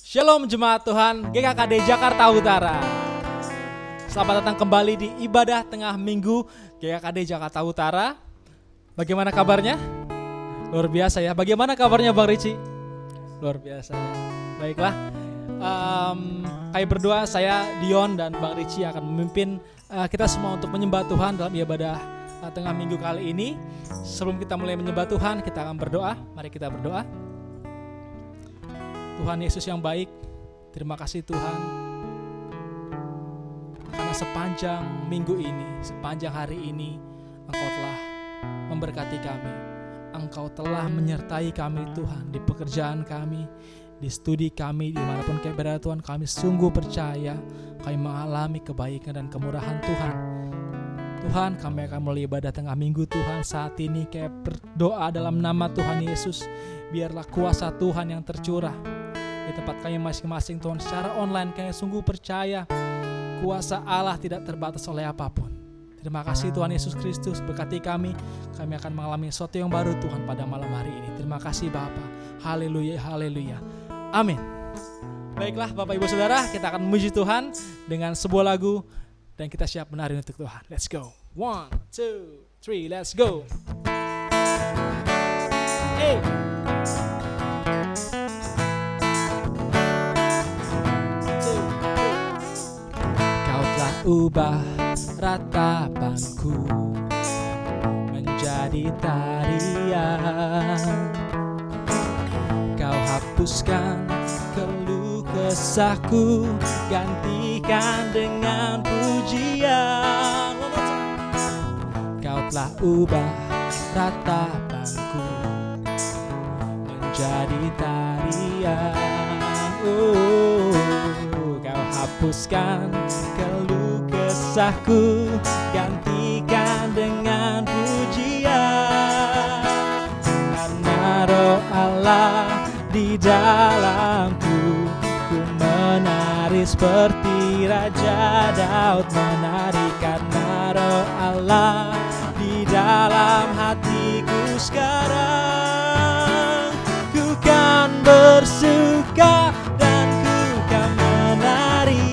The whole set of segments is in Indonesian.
Shalom jemaat Tuhan GKKD Jakarta Utara. Selamat datang kembali di ibadah tengah minggu GKKD Jakarta Utara. Bagaimana kabarnya? Luar biasa ya. Bagaimana kabarnya Bang Ricci? Luar biasa ya. Baiklah, kami berdua, saya Dion dan Bang Ricci akan memimpin kita semua untuk menyembah Tuhan dalam ibadah tengah minggu kali ini. Sebelum kita mulai menyembah Tuhan, kita akan berdoa. Mari kita berdoa. Tuhan Yesus yang baik, terima kasih Tuhan, karena sepanjang minggu ini, sepanjang hari ini, Engkau telah memberkati kami. Engkau telah menyertai kami Tuhan, di pekerjaan kami, di studi kami, dimanapun kami berada Tuhan. Kami sungguh percaya, kami mengalami kebaikan dan kemurahan Tuhan. Tuhan, kami akan mulai ibadah tengah minggu Tuhan. Saat ini kami berdoa dalam nama Tuhan Yesus, biarlah kuasa Tuhan yang tercurah di tempat kami masing-masing Tuhan. Secara online kami sungguh percaya kuasa Allah tidak terbatas oleh apapun. Terima kasih Tuhan Yesus Kristus, berkati kami akan mengalami sesuatu yang baru Tuhan pada malam hari ini. Terima kasih Bapa. Haleluya, haleluya. Amin. Baiklah Bapak Ibu Saudara, kita akan memuji Tuhan dengan sebuah lagu dan kita siap menari untuk Tuhan. Let's go. 1, 2, 3, let's go. Hey. Ubah ratapanku menjadi tarian. Kau hapuskan keluh kesahku, gantikan dengan pujian. Kau telah ubah ratapanku menjadi tarian. Kau hapuskan keluh kesahku, gantikan dengan pujian. Karena Roh Allah di dalamku, ku menari seperti Raja Daud menari. Karena Roh Allah di dalam hatiku sekarang, ku kan bersuka dan ku kan menari.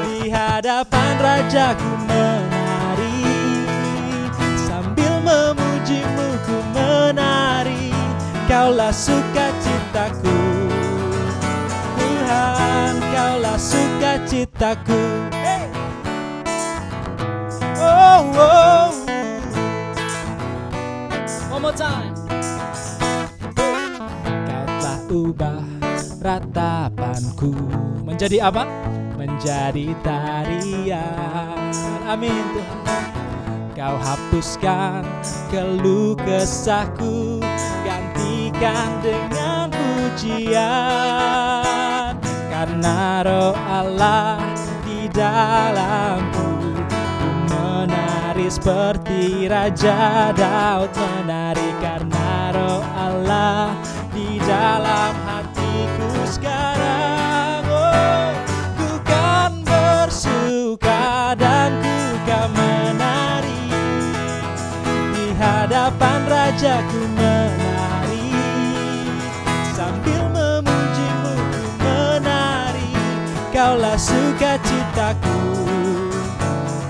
Di hadapan Rajaku menari, sambil memuji-Mu ku menari. Kaulah sukacitaku, Tuhan, Kaulah sukacitaku. Hey! Oh, oh. One more time. Kau telah ubah ratapanku menjadi apa? Menjadi tarian. Amin Tuhan. Kau hapuskan keluh kesahku, gantikan dengan pujian. Karena Roh Allah di dalamku, ku menari seperti Raja Daud menari. Karena Roh Allah di dalam hatiku sekarang, ku kan bersuka dan ku kan menari. Di hadapan Rajaku menari, sambil memuji-Mu ku menari. Kaulah sukacitaku,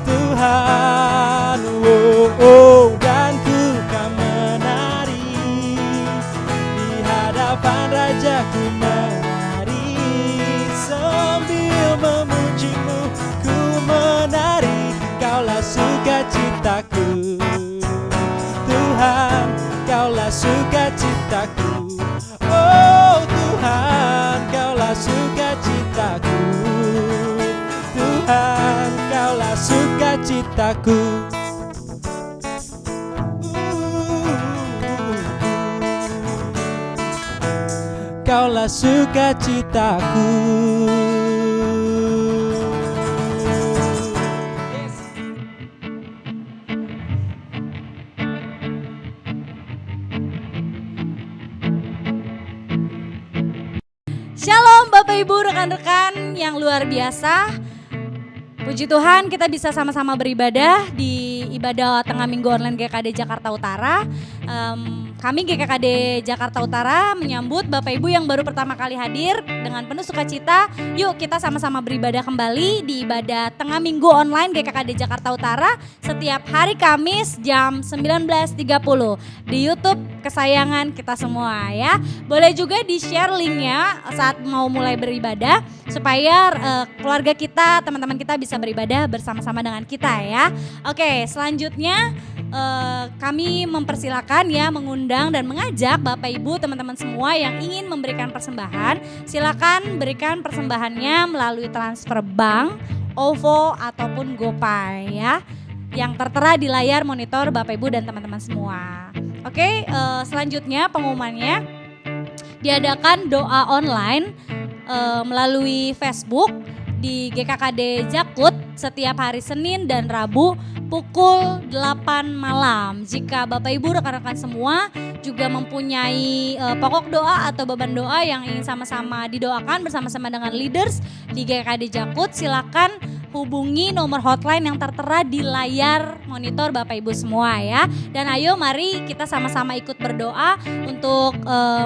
Tuhan, oh, oh, dan ku kan menari. Di hadapan Rajaku menari, sambil memuji-Mu ku menari. Kaulah sukacitaku, Tuhan, Kaulah sukacitaku. Oh Tuhan, Kaulah sukacitaku, Tuhan, Kaulah sukacitaku. Kaulah sukacitaku. Shalom Bapak Ibu, rekan-rekan yang luar biasa. Puji Tuhan kita bisa sama-sama beribadah di ibadah tengah minggu online GKD Jakarta Utara. Kami GKKD Jakarta Utara menyambut Bapak Ibu yang baru pertama kali hadir dengan penuh sukacita. Yuk kita sama-sama beribadah kembali di ibadah tengah minggu online GKKD Jakarta Utara setiap hari Kamis jam 19.30 di YouTube kesayangan kita semua ya. Boleh juga di-share linknya saat mau mulai beribadah supaya keluarga kita, teman-teman kita bisa beribadah bersama-sama dengan kita ya. Oke, selanjutnya kami mempersilakan ya, mengundang dan mengajak Bapak Ibu teman-teman semua yang ingin memberikan persembahan, silakan berikan persembahannya melalui transfer bank, OVO ataupun GoPay ya, yang tertera di layar monitor Bapak Ibu dan teman-teman semua. Oke, selanjutnya pengumumannya diadakan doa online melalui Facebook di GKKD Jakut setiap hari Senin dan Rabu pukul 8 malam. Jika Bapak Ibu rekan-rekan semua juga mempunyai pokok doa atau beban doa yang ingin sama-sama didoakan bersama-sama dengan leaders di GKKD Jakut, silakan hubungi nomor hotline yang tertera di layar monitor Bapak Ibu semua ya. Dan ayo mari kita sama-sama ikut berdoa untuk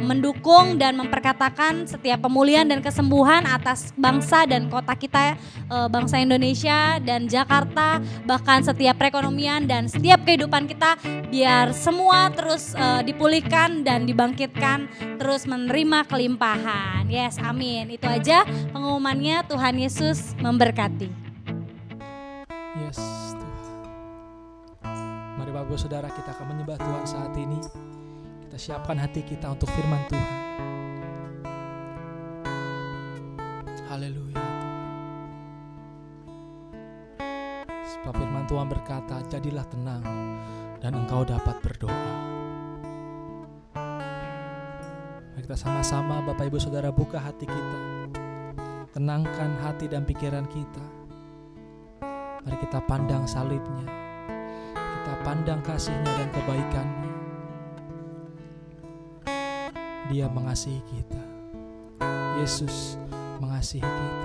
mendukung dan memperkatakan setiap pemulihan dan kesembuhan atas bangsa dan kota kita, bangsa Indonesia dan Jakarta, bahkan setiap perekonomian dan setiap kehidupan kita, biar semua terus dipulihkan dan dibangkitkan, terus menerima kelimpahan. Yes, amin. Itu aja pengumumannya. Tuhan Yesus memberkati. Yes, Tuhan. Mari Bapak Ibu Saudara, kita akan menyembah Tuhan saat ini. Kita siapkan hati kita untuk firman Tuhan. Haleluya. Sebab firman Tuhan berkata, jadilah tenang dan engkau dapat berdoa. Mari kita sama-sama Bapak Ibu Saudara buka hati kita. Tenangkan hati dan pikiran kita. Mari kita pandang salibnya, kita pandang kasihnya dan kebaikannya. Dia mengasihi kita, Yesus mengasihi kita.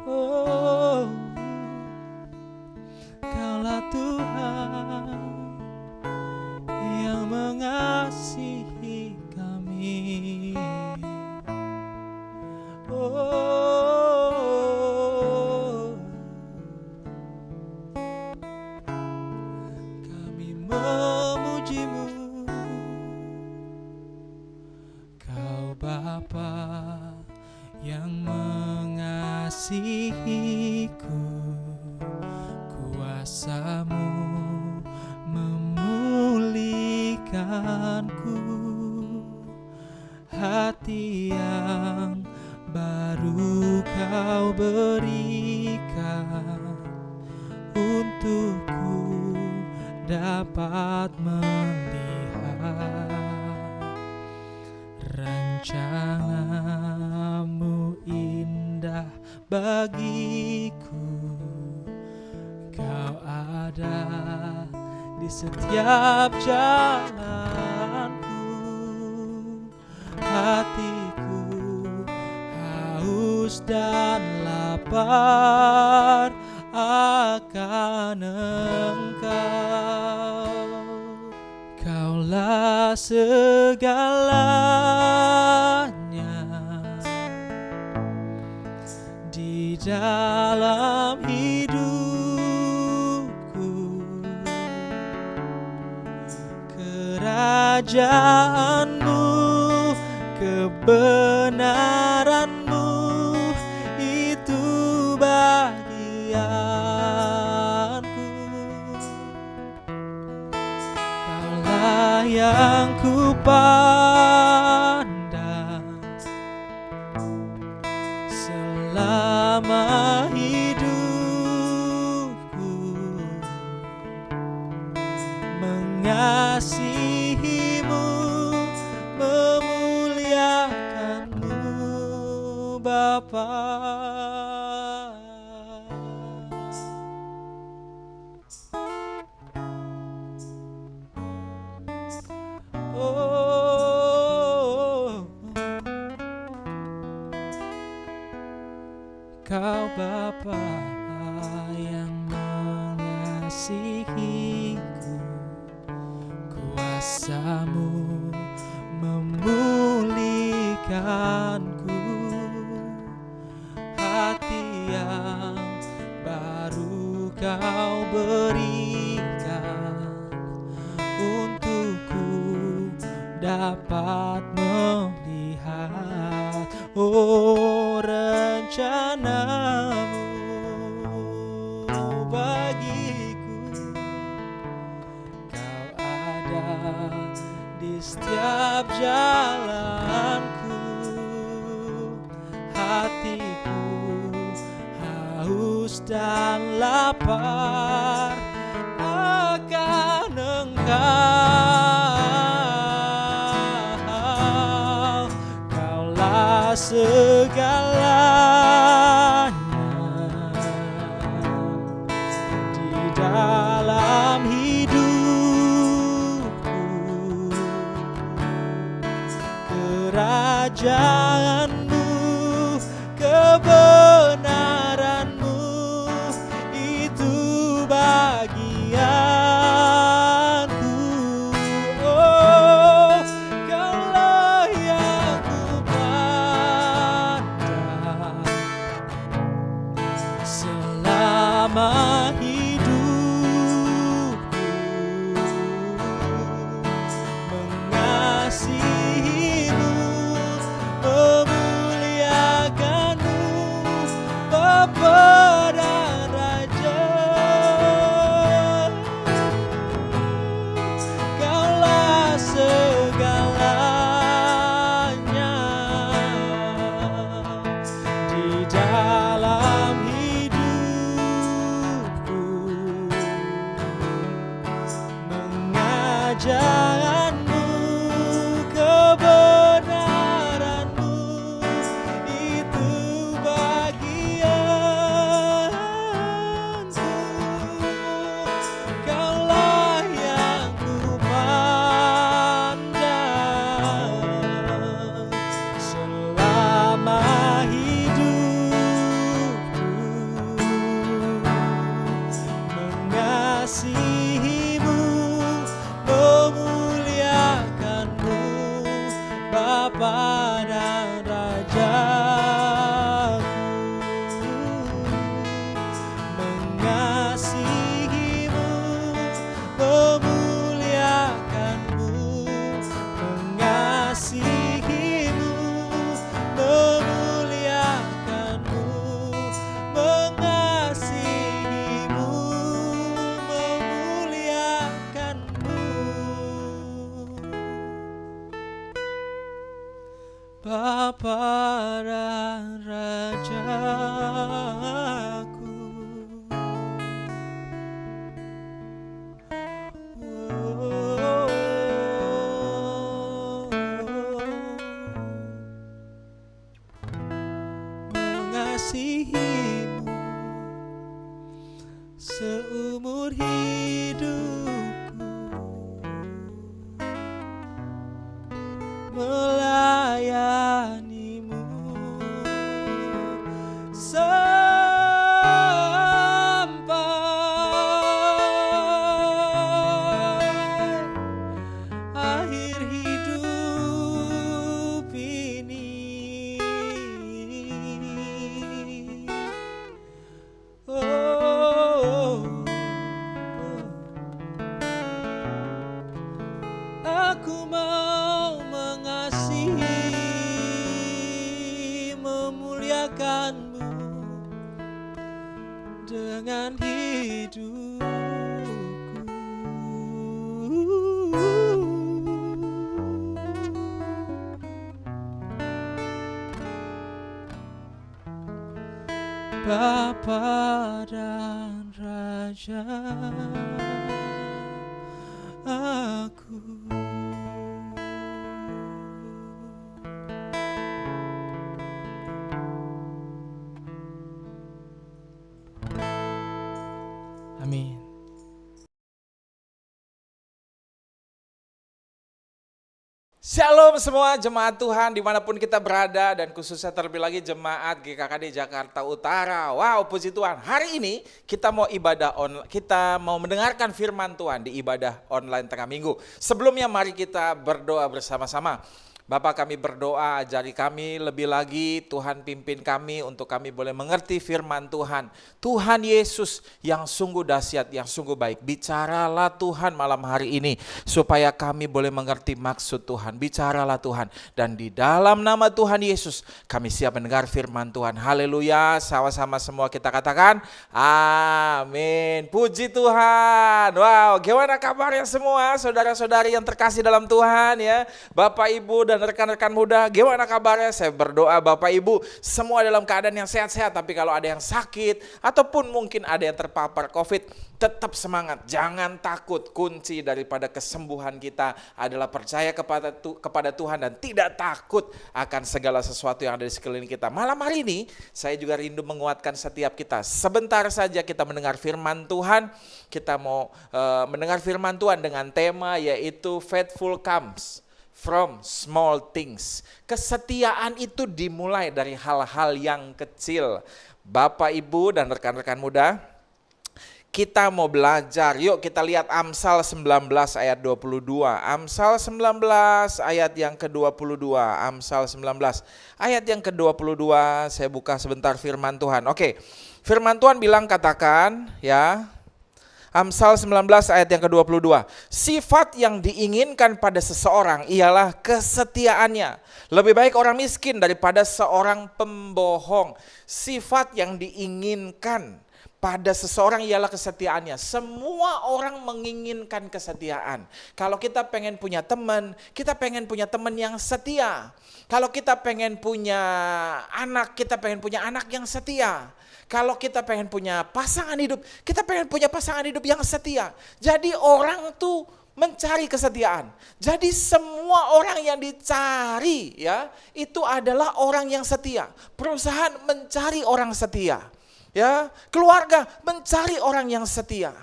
Oh, Kaulah Tuhan yang mengasihi kami. Kami memuji-Mu, Kau Bapa yang mengasihiku. Kuasa-Mu memulihkanku, hati yang baru Kau berikan untukku dapat melihat rencana-Mu indah bagiku. Kau ada di setiap jalanku, hatiku haus dan lapar akan Engkau. Kaulah segalanya di dalam hidupku. Kerajaan-Mu, kebenaran-Mu, itu bagianku. Kaulah yang ku pandang selama hidupku, mengasihi-Mu, memuliakan-Mu Bapa. Oh, Kau berikan untukku dapat melihat rencanamu bagiku. Kau ada di setiap jalanku, hatiku haus dan lapar akan Engkau. Kaulah segalanya di dalam hidupku. Kerajaanmu, kebenaranmu, itu bagianku. Oh, Kaulah yang ku pandang selama hidupku, mengasihimu, memuliakanmu, Bapa dan Raja. Kaulah segalanya di dalam hidupku, mengajarmu, kebenaranmu, itu bagianku. Kaulah yang ku pandang selama hidupku, mengasihimu, memuliakanmu, Bapa dan Rajaku. Mengasihimu, memuliakanmu, mengasihimu, memuliakanmu, mengasihimu, memuliakanmu, Bapa dan Rajaku. Mengasihimu seumur hidupku, melayanimu sampai akhir hidup ini. Oh, aku mau mengasihi, memuliakanmu dengan hidupku. Bapa dan Raja aku. Amin. Shalom semua jemaat Tuhan dimanapun kita berada, dan khususnya terlebih lagi jemaat GKKD Jakarta Utara. Wow, puji Tuhan, hari ini kita mau ibadah online, kita mau mendengarkan firman Tuhan di ibadah online tengah minggu. Sebelumnya mari kita berdoa bersama-sama. Bapa, kami berdoa, ajari kami lebih lagi, Tuhan pimpin kami untuk kami boleh mengerti firman Tuhan. Tuhan Yesus yang sungguh dahsyat, yang sungguh baik. Bicaralah Tuhan malam hari ini supaya kami boleh mengerti maksud Tuhan. Bicaralah Tuhan, dan di dalam nama Tuhan Yesus kami siap mendengar firman Tuhan. Haleluya, sama-sama semua kita katakan amin. Puji Tuhan. Wow, gimana kabarnya semua saudara-saudari yang terkasih dalam Tuhan ya. Bapak Ibu dan rekan-rekan muda, gimana kabarnya? Saya berdoa Bapak Ibu semua dalam keadaan yang sehat-sehat. Tapi kalau ada yang sakit ataupun mungkin ada yang terpapar COVID, tetap semangat, jangan takut. Kunci daripada kesembuhan kita adalah percaya kepada Tuhan dan tidak takut akan segala sesuatu yang ada di sekeliling kita. Malam hari ini saya juga rindu menguatkan setiap kita. Sebentar saja kita mendengar firman Tuhan. Kita mau mendengar firman Tuhan dengan tema yaitu Faithful Comes from small things. Kesetiaan itu dimulai dari hal-hal yang kecil. Bapak, Ibu, dan rekan-rekan muda, kita mau belajar. Yuk kita lihat Amsal 19 ayat 22. Amsal 19 ayat yang ke-22. Amsal 19 ayat yang ke-22. Saya buka sebentar firman Tuhan. Oke, firman Tuhan bilang, katakan ya, Amsal 19 ayat yang ke-22. Sifat yang diinginkan pada seseorang ialah kesetiaannya. Lebih baik orang miskin daripada seorang pembohong. Sifat yang diinginkan pada seseorang ialah kesetiaannya. Semua orang menginginkan kesetiaan. Kalau kita pengen punya teman, kita pengen punya teman yang setia. Kalau kita pengen punya anak, kita pengen punya anak yang setia. Kalau kita pengen punya pasangan hidup, kita pengen punya pasangan hidup yang setia. Jadi orang tuh mencari kesetiaan. Jadi semua orang yang dicari ya, itu adalah orang yang setia. Perusahaan mencari orang setia. Ya, keluarga mencari orang yang setia.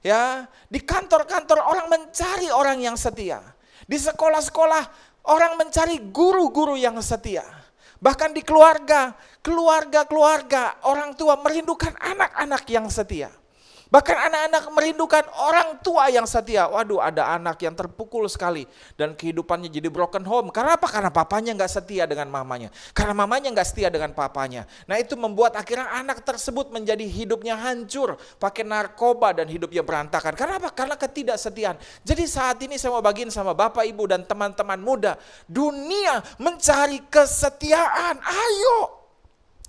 Ya, di kantor-kantor orang mencari orang yang setia. Di sekolah-sekolah orang mencari guru-guru yang setia. Bahkan di keluarga orang tua merindukan anak-anak yang setia. Bahkan anak-anak merindukan orang tua yang setia. Waduh, ada anak yang terpukul sekali dan kehidupannya jadi broken home. Karena apa? Karena papanya gak setia dengan mamanya. Karena mamanya gak setia dengan papanya. Nah, itu membuat akhirnya anak tersebut menjadi hidupnya hancur, pakai narkoba dan hidupnya berantakan. Karena apa? Karena ketidaksetiaan. Jadi saat ini saya mau bagiin sama Bapak, Ibu, dan teman-teman muda, dunia mencari kesetiaan. Ayo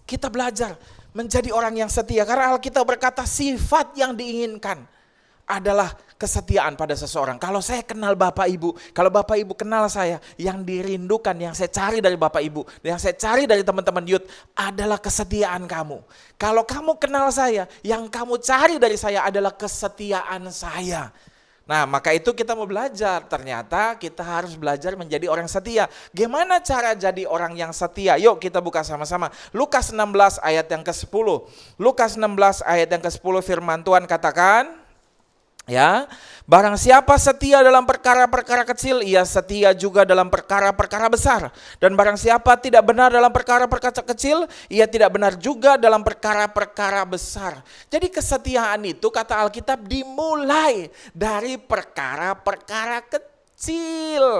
kita belajar menjadi orang yang setia, karena Alkitab berkata sifat yang diinginkan adalah kesetiaan pada seseorang. Kalau saya kenal Bapak Ibu, kalau Bapak Ibu kenal saya, yang dirindukan, yang saya cari dari Bapak Ibu, yang saya cari dari teman-teman youth adalah kesetiaan kamu. Kalau kamu kenal saya, yang kamu cari dari saya adalah kesetiaan saya. Nah, maka itu kita mau belajar. Ternyata kita harus belajar menjadi orang setia. Gimana cara jadi orang yang setia? Yuk kita buka sama-sama. Lukas 16 ayat yang ke-10. Lukas 16 ayat yang ke-10 firman Tuhan katakan, ya, barang siapa setia dalam perkara-perkara kecil, ia setia juga dalam perkara-perkara besar. Dan barang siapa tidak benar dalam perkara-perkara kecil, ia tidak benar juga dalam perkara-perkara besar. Jadi kesetiaan itu kata Alkitab dimulai dari perkara-perkara kecil.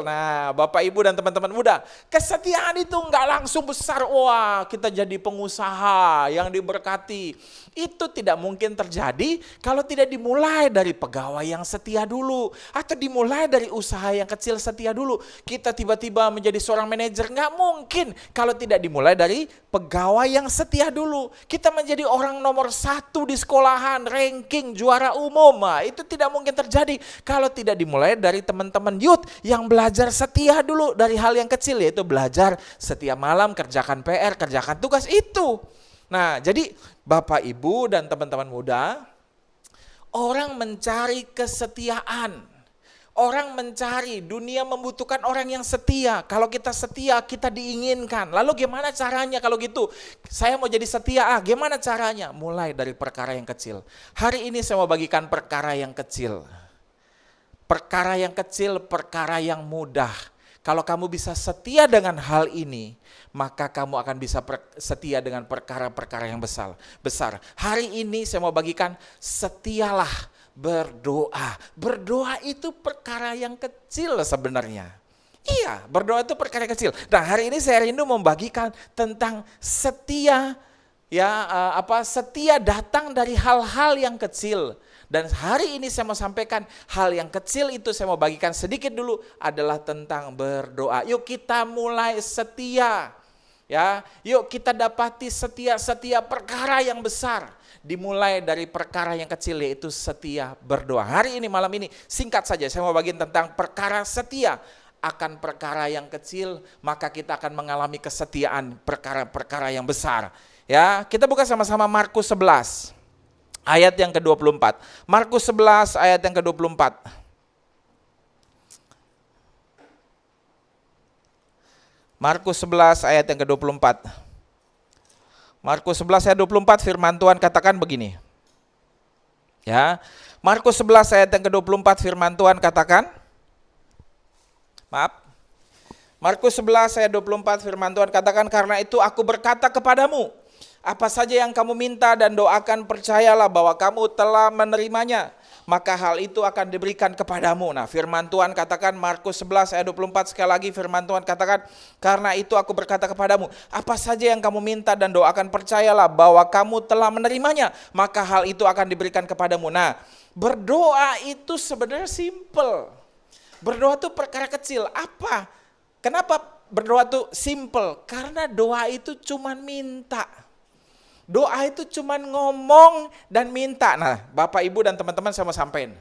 Nah, Bapak, Ibu, dan teman-teman muda, kesetiaan itu enggak langsung besar. Wah, kita jadi pengusaha yang diberkati. Itu tidak mungkin terjadi kalau tidak dimulai dari pegawai yang setia dulu, atau dimulai dari usaha yang kecil setia dulu. Kita tiba-tiba menjadi seorang manajer, enggak mungkin kalau tidak dimulai dari pegawai yang setia dulu. Kita menjadi orang nomor 1 di sekolahan, ranking juara umum. Nah, itu tidak mungkin terjadi kalau tidak dimulai dari teman-teman youth yang belajar setia dulu dari hal yang kecil, yaitu belajar setiap malam, kerjakan PR, kerjakan tugas itu. Nah, jadi Bapak, Ibu, dan teman-teman muda, orang mencari kesetiaan. Orang mencari, dunia membutuhkan orang yang setia. Kalau kita setia, kita diinginkan. Lalu gimana caranya kalau gitu? Saya mau jadi setia, gimana caranya? Mulai dari perkara yang kecil. Hari ini saya mau bagikan perkara yang kecil. Perkara yang kecil, perkara yang mudah. Kalau kamu bisa setia dengan hal ini, maka kamu akan bisa setia dengan perkara-perkara yang besar. Hari ini saya mau bagikan, setialah berdoa. Berdoa itu perkara yang kecil sebenarnya. Iya, berdoa itu perkara kecil. Nah, hari ini saya rindu membagikan tentang setia, ya setia datang dari hal-hal yang kecil. Dan hari ini saya mau sampaikan hal yang kecil itu, saya mau bagikan sedikit dulu, adalah tentang berdoa. Yuk kita mulai setia. Ya, yuk kita dapati setia perkara yang besar. Dimulai dari perkara yang kecil, yaitu setia berdoa. Hari ini, malam ini, singkat saja saya mau bagiin tentang perkara setia. Akan perkara yang kecil, maka kita akan mengalami kesetiaan perkara-perkara yang besar. Ya, kita buka sama-sama Markus 11 ayat yang ke-24. Markus 11 ayat yang ke-24. Markus 11 ayat yang ke-24. Markus 11 ayat 24, firman Tuhan katakan begini. Ya, Markus 11 ayat yang ke-24, firman Tuhan katakan. Markus 11 ayat 24, firman Tuhan katakan, karena itu aku berkata kepadamu, apa saja yang kamu minta dan doakan, percayalah bahwa kamu telah menerimanya, maka hal itu akan diberikan kepadamu. Nah, firman Tuhan katakan, Markus 11 ayat 24, sekali lagi firman Tuhan katakan, karena itu aku berkata kepadamu, apa saja yang kamu minta dan doakan, percayalah bahwa kamu telah menerimanya, maka hal itu akan diberikan kepadamu. Nah, berdoa itu sebenarnya simple. Berdoa itu perkara kecil. Apa? Kenapa berdoa itu simple? Karena doa itu cuma minta. Doa itu cuma ngomong dan minta. Nah, Bapak, Ibu, dan teman-teman saya mau sampaikan.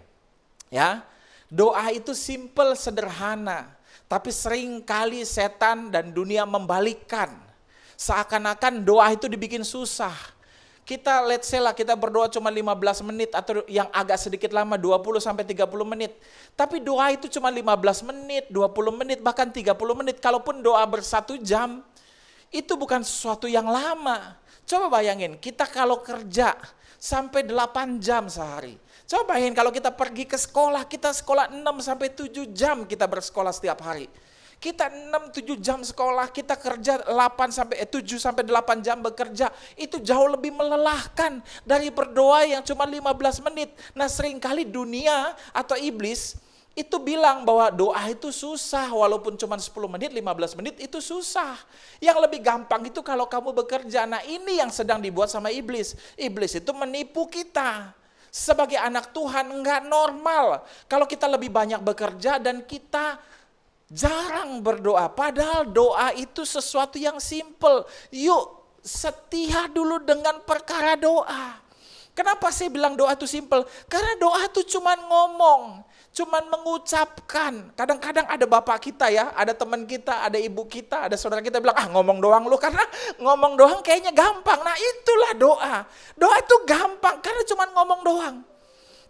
Ya, doa itu simple, sederhana. Tapi sering kali setan dan dunia membalikkan. Seakan-akan doa itu dibikin susah. Kita let's say lah, kita berdoa cuma 15 menit atau yang agak sedikit lama 20 sampai 30 menit. Tapi doa itu cuma 15 menit, 20 menit, bahkan 30 menit. Kalaupun doa ber1 jam, itu bukan sesuatu yang lama. Coba bayangin, kita kalau kerja sampai 8 jam sehari. Coba bayangin kalau kita pergi ke sekolah, kita sekolah 6 sampai 7 jam kita bersekolah setiap hari. Kita 6-7 jam sekolah, kita kerja 7 sampai 8 jam bekerja. Itu jauh lebih melelahkan dari berdoa yang cuma 15 menit. Nah, seringkali dunia atau iblis itu bilang bahwa doa itu susah, walaupun cuma 10 menit, 15 menit itu susah. Yang lebih gampang itu kalau kamu bekerja. Nah, ini yang sedang dibuat sama iblis. Iblis itu menipu kita. Sebagai anak Tuhan enggak normal kalau kita lebih banyak bekerja dan kita jarang berdoa. Padahal doa itu sesuatu yang simple. Yuk setia dulu dengan perkara doa. Kenapa saya bilang doa itu simple? Karena doa itu cuma ngomong, cuma mengucapkan. Kadang-kadang ada bapak kita ya, ada teman kita, ada ibu kita, ada saudara kita bilang, ngomong doang lu, karena ngomong doang kayaknya gampang. Nah, itulah doa. Doa itu gampang karena cuma ngomong doang.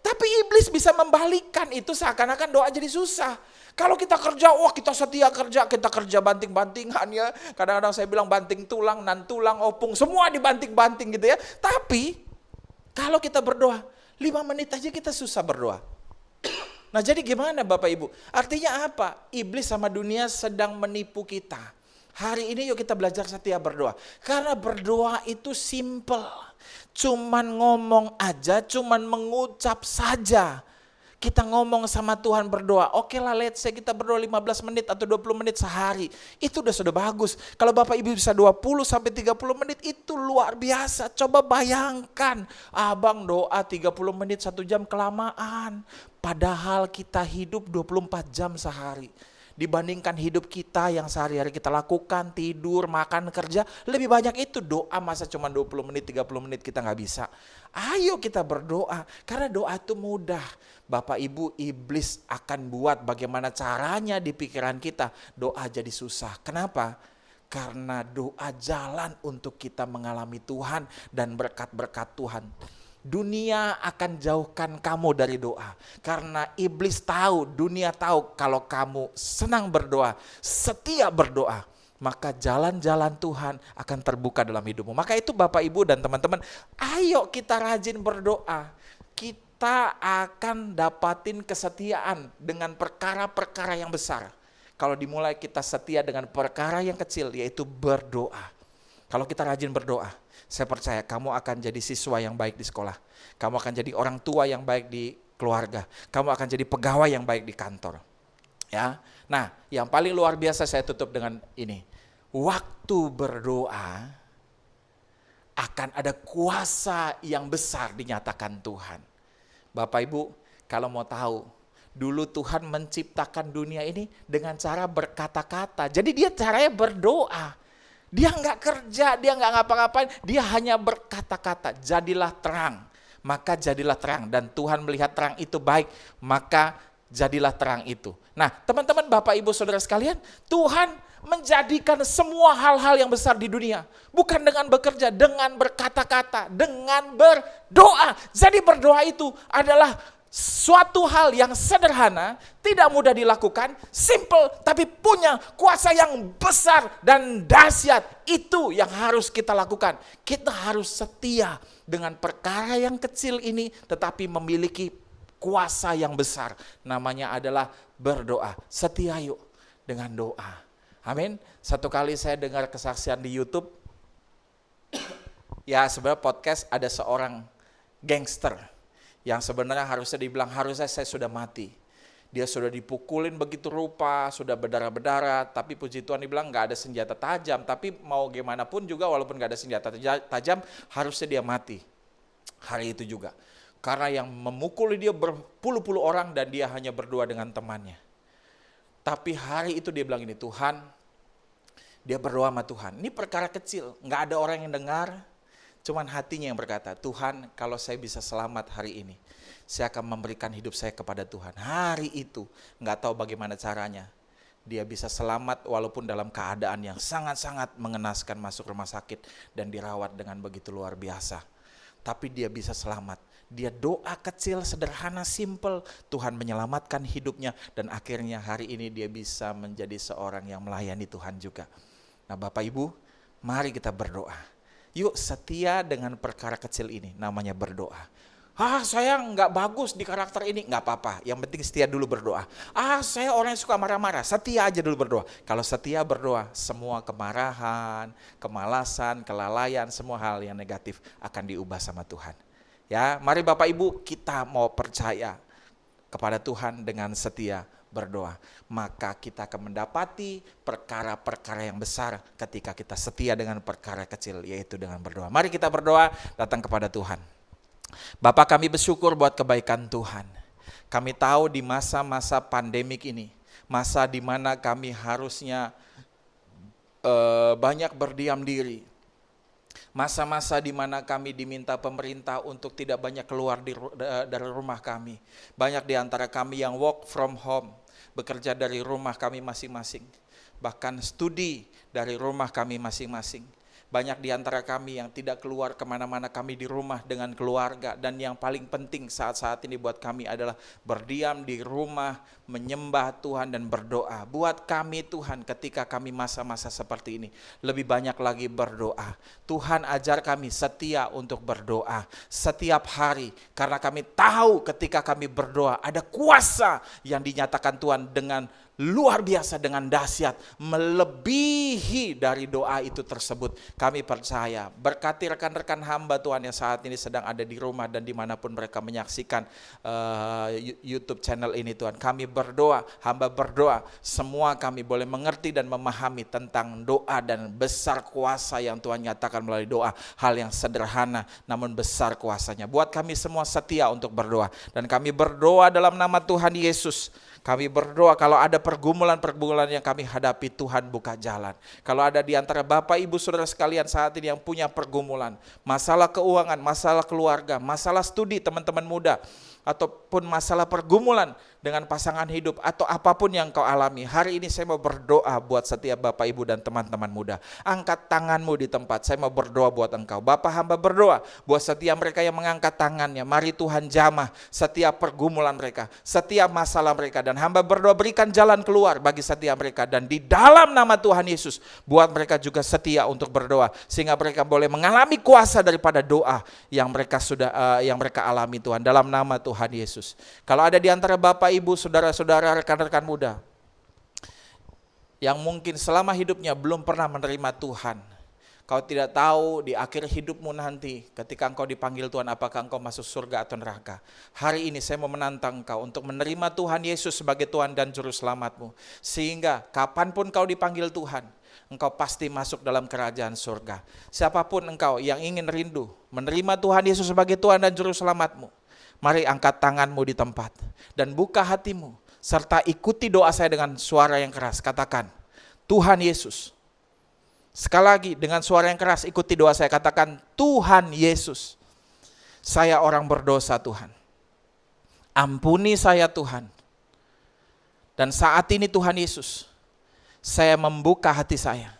Tapi iblis bisa membalikkan itu, seakan-akan doa jadi susah. Kalau kita kerja, kita setia kerja, kita kerja banting-bantingan ya. Kadang-kadang saya bilang banting tulang, nan tulang, opung, semua dibanting-banting gitu ya. Tapi kalau kita berdoa, 5 menit aja kita susah berdoa. Nah, jadi gimana Bapak Ibu? Artinya apa? Iblis sama dunia sedang menipu kita. Hari ini yuk kita belajar setia berdoa. Karena berdoa itu simple. Cuman ngomong aja, cuman mengucap saja. Kita ngomong sama Tuhan berdoa, oke lah let's say kita berdoa 15 menit atau 20 menit sehari. Itu sudah bagus. Kalau Bapak Ibu bisa 20 sampai 30 menit itu luar biasa. Coba bayangkan, abang doa 30 menit 1 jam kelamaan. Padahal kita hidup 24 jam sehari. Dibandingkan hidup kita yang sehari-hari kita lakukan, tidur, makan, kerja, lebih banyak itu doa. Masa cuma 20 menit, 30 menit kita gak bisa. Ayo kita berdoa, karena doa itu mudah. Bapak Ibu, iblis akan buat bagaimana caranya di pikiran kita, doa jadi susah. Kenapa? Karena doa jalan untuk kita mengalami Tuhan dan berkat-berkat Tuhan. Dunia akan jauhkan kamu dari doa. Karena iblis tahu, dunia tahu kalau kamu senang berdoa, setia berdoa, maka jalan-jalan Tuhan akan terbuka dalam hidupmu. Maka itu Bapak Ibu dan teman-teman, ayo kita rajin berdoa. Kita akan dapatin kesetiaan dengan perkara-perkara yang besar. Kalau dimulai kita setia dengan perkara yang kecil, yaitu berdoa. Kalau kita rajin berdoa, saya percaya kamu akan jadi siswa yang baik di sekolah. Kamu akan jadi orang tua yang baik di keluarga. Kamu akan jadi pegawai yang baik di kantor. Ya. Nah, yang paling luar biasa saya tutup dengan ini. Waktu berdoa akan ada kuasa yang besar dinyatakan Tuhan. Bapak Ibu, kalau mau tahu, dulu Tuhan menciptakan dunia ini dengan cara berkata-kata. Jadi dia caranya berdoa. Dia nggak kerja, dia nggak ngapa-ngapain, dia hanya berkata-kata. Jadilah terang, maka jadilah terang. Dan Tuhan melihat terang itu baik, maka jadilah terang itu. Nah, teman-teman, Bapak, Ibu, Saudara sekalian, Tuhan menjadikan semua hal-hal yang besar di dunia. Bukan dengan bekerja, dengan berkata-kata, dengan berdoa. Jadi berdoa itu adalah suatu hal yang sederhana, tidak mudah dilakukan, simple, tapi punya kuasa yang besar dan dahsyat. Itu yang harus kita lakukan. Kita harus setia dengan perkara yang kecil ini, tetapi memiliki kuasa yang besar. Namanya adalah berdoa. Setia yuk dengan doa. Amin. Satu kali saya dengar kesaksian di YouTube. Ya, sebenarnya podcast ada seorang gangster yang sebenarnya harusnya dibilang harusnya saya sudah mati. Dia sudah dipukulin begitu rupa, sudah berdarah-berdarah, tapi puji Tuhan dibilang nggak ada senjata tajam. Tapi mau gimana pun juga walaupun nggak ada senjata tajam, harusnya dia mati hari itu juga. Karena yang memukuli dia berpuluh-puluh orang dan dia hanya berdua dengan temannya. Tapi hari itu dia bilang ini, Tuhan, dia berdoa sama Tuhan. Ini perkara kecil, nggak ada orang yang dengar, cuman hatinya yang berkata, Tuhan, kalau saya bisa selamat hari ini, saya akan memberikan hidup saya kepada Tuhan. Hari itu, nggak tahu bagaimana caranya, dia bisa selamat walaupun dalam keadaan yang sangat-sangat mengenaskan, masuk rumah sakit dan dirawat dengan begitu luar biasa. Tapi dia bisa selamat. Dia doa kecil, sederhana, simple. Tuhan menyelamatkan hidupnya dan akhirnya hari ini dia bisa menjadi seorang yang melayani Tuhan juga. Nah, Bapak Ibu, mari kita berdoa. Yuk setia dengan perkara kecil ini, namanya berdoa. Saya nggak bagus di karakter ini, nggak apa-apa. Yang penting setia dulu berdoa. Saya orang yang suka marah-marah, setia aja dulu berdoa. Kalau setia berdoa, semua kemarahan, kemalasan, kelalaian, semua hal yang negatif akan diubah sama Tuhan. Ya, mari Bapak Ibu, kita mau percaya kepada Tuhan dengan setia berdoa. Maka kita akan mendapati perkara-perkara yang besar ketika kita setia dengan perkara kecil, yaitu dengan berdoa. Mari kita berdoa, datang kepada Tuhan. Bapa, kami bersyukur buat kebaikan Tuhan. Kami tahu di masa-masa pandemik ini, masa di mana kami harusnya banyak berdiam diri. Masa-masa di mana kami diminta pemerintah untuk tidak banyak keluar dari rumah kami. Banyak di antara kami yang work from home, bekerja dari rumah kami masing-masing. Bahkan studi dari rumah kami masing-masing. Banyak di antara kami yang tidak keluar kemana-mana, kami di rumah dengan keluarga. Dan yang paling penting saat-saat ini buat kami adalah berdiam di rumah, menyembah Tuhan dan berdoa. Buat kami Tuhan, ketika kami masa-masa seperti ini, lebih banyak lagi berdoa. Tuhan ajar kami setia untuk berdoa setiap hari. Karena kami tahu ketika kami berdoa ada kuasa yang dinyatakan Tuhan dengan luar biasa, dengan dahsyat, melebihi dari doa itu tersebut. Kami percaya, berkati rekan-rekan hamba Tuhan yang saat ini sedang ada di rumah dan dimanapun mereka menyaksikan YouTube channel ini Tuhan. Kami berdoa, hamba berdoa, semua kami boleh mengerti dan memahami tentang doa dan besar kuasa yang Tuhan nyatakan melalui doa. Hal yang sederhana namun besar kuasanya. Buat kami semua setia untuk berdoa. Dan kami berdoa dalam nama Tuhan Yesus. Kami berdoa kalau ada pergumulan-pergumulan yang kami hadapi, Tuhan buka jalan. Kalau ada di antara Bapak, Ibu, Saudara sekalian saat ini yang punya pergumulan, masalah keuangan, masalah keluarga, masalah studi teman-teman muda, ataupun masalah pergumulan dengan pasangan hidup atau apapun yang kau alami. Hari ini saya mau berdoa buat setiap Bapak, Ibu, dan teman-teman muda. Angkat tanganmu di tempat, saya mau berdoa buat engkau. Bapak, hamba berdoa buat setiap mereka yang mengangkat tangannya. Mari Tuhan jamah setiap pergumulan mereka, setiap masalah mereka. Dan hamba berdoa berikan jalan keluar bagi setiap mereka. Dan di dalam nama Tuhan Yesus, buat mereka juga setia untuk berdoa. Sehingga mereka boleh mengalami kuasa daripada doa yang mereka yang mereka alami Tuhan. Dalam nama Tuhan Yesus. Kalau ada di antara Bapak, Ibu, saudara-saudara, rekan-rekan muda yang mungkin selama hidupnya belum pernah menerima Tuhan, Kau tidak tahu di akhir hidupmu nanti ketika engkau dipanggil Tuhan apakah engkau masuk surga atau neraka. Hari ini saya mau menantang engkau untuk menerima Tuhan Yesus sebagai Tuhan dan Juru Selamatmu. Sehingga kapanpun kau dipanggil Tuhan, engkau pasti masuk dalam kerajaan surga. Siapapun engkau yang ingin rindu menerima Tuhan Yesus sebagai Tuhan dan Juru Selamatmu, mari angkat tanganmu di tempat dan buka hatimu serta ikuti doa saya dengan suara yang keras. Katakan, Tuhan Yesus. Sekali lagi dengan suara yang keras ikuti doa saya, katakan, Tuhan Yesus, saya orang berdosa Tuhan. Ampuni saya Tuhan. Dan saat ini Tuhan Yesus, saya membuka hati saya.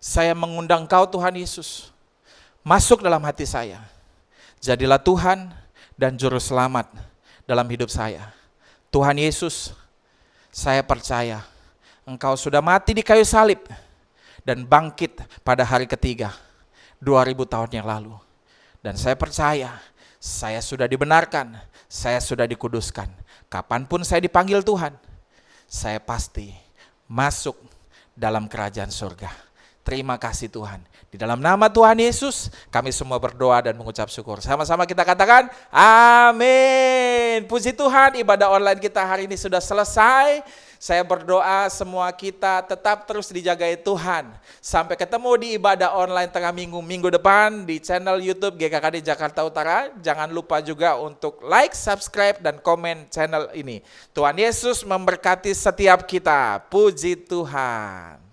Saya mengundang Kau Tuhan Yesus, masuk dalam hati saya. Jadilah Tuhan dan Juru Selamat dalam hidup saya. Tuhan Yesus, saya percaya Engkau sudah mati di kayu salib dan bangkit pada hari ketiga 2000 tahun yang lalu. Dan saya percaya saya sudah dibenarkan, saya sudah dikuduskan. Kapanpun saya dipanggil Tuhan, saya pasti masuk dalam kerajaan surga. Terima kasih Tuhan. Di dalam nama Tuhan Yesus kami semua berdoa dan mengucap syukur. Sama-sama kita katakan amin. Puji Tuhan, ibadah online kita hari ini sudah selesai. Saya berdoa semua kita tetap terus dijagai Tuhan. Sampai ketemu di ibadah online tengah minggu depan di channel YouTube GKKD Jakarta Utara. Jangan lupa juga untuk like, subscribe, dan komen channel ini. Tuhan Yesus memberkati setiap kita. Puji Tuhan.